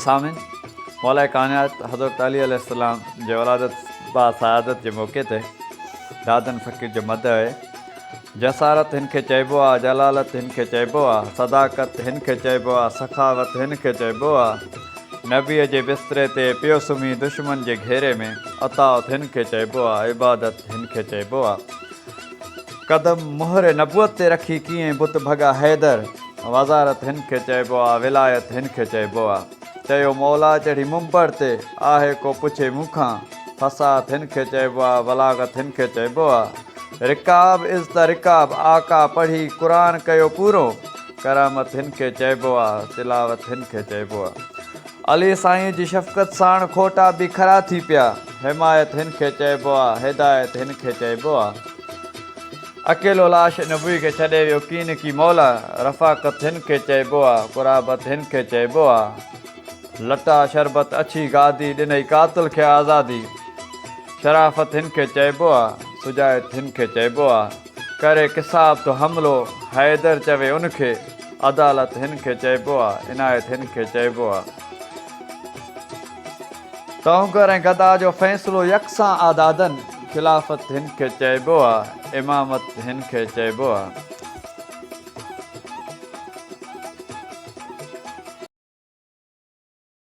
सामिन मौला कायनात हज़रत अली अलैहिस्सलाम जे वलादत बा सआदत जे मौक़े ते दादन फ़कीर जो मद आहे। जसारत हिन खे चइबो आहे, जलालत हिन खे चइबो आहे, सदाकत हिन खे चइबो आहे, सखावत हिन खे चइबो आहे। नबीअ जे बिस्तरे ते पियो सुम्ही दुश्मन जे घेरे में, अताउत हिन खे चइबो आहे, इबादत हिन खे चइबो आहे। कदम मुहर नबूअत ते रखी कीअं बुत भॻा हैदर, वज़ारत हिन खे चइबो आहे, विलायत हिन खे चइबो आहे। चयो मौला चढ़ी मुंबर ते, आहे को पुछे मूंखां, फसाद हिन खे चइबो आहे, बलागत हिन खे चइबो आहे। रिकाब इज़ द रिकाब, आका पढ़ी क़ुरान कयो पूरो, करामत हिन खे चइबो आहे, तिलावत हिन खे चइबो आहे। अली साईं जी शफ़क़त साण खोटा बि खरा थी पिया, हिमायत हिन खे चइबो आहे, हिदायत हिन खे चइबो आहे। अकेलो लाश नबी खे छॾे वियो कीन की मौला, रफ़ाक़त हिन खे चइबो आहे, क़ुराबत हिन खे चइबो आहे। लटा शरबत अछी गादी ॾिनई कातिल खे आज़ादी, शराफ़त हिन खे चइबो आहे, सुजायत हिन खे चइबो आहे। करे किसाब तो हमिलो, हैदर चवे उनखे, अदालत हिन खे चइबो आहे, इनायत हिन खे चइबो आहे। तौंगर ऐं गदा जो फ़ैसिलो यकसां आदादनि, खिलाफ़त हिन खे चइबो आहे, इमामत हिन खे चइबो आहे।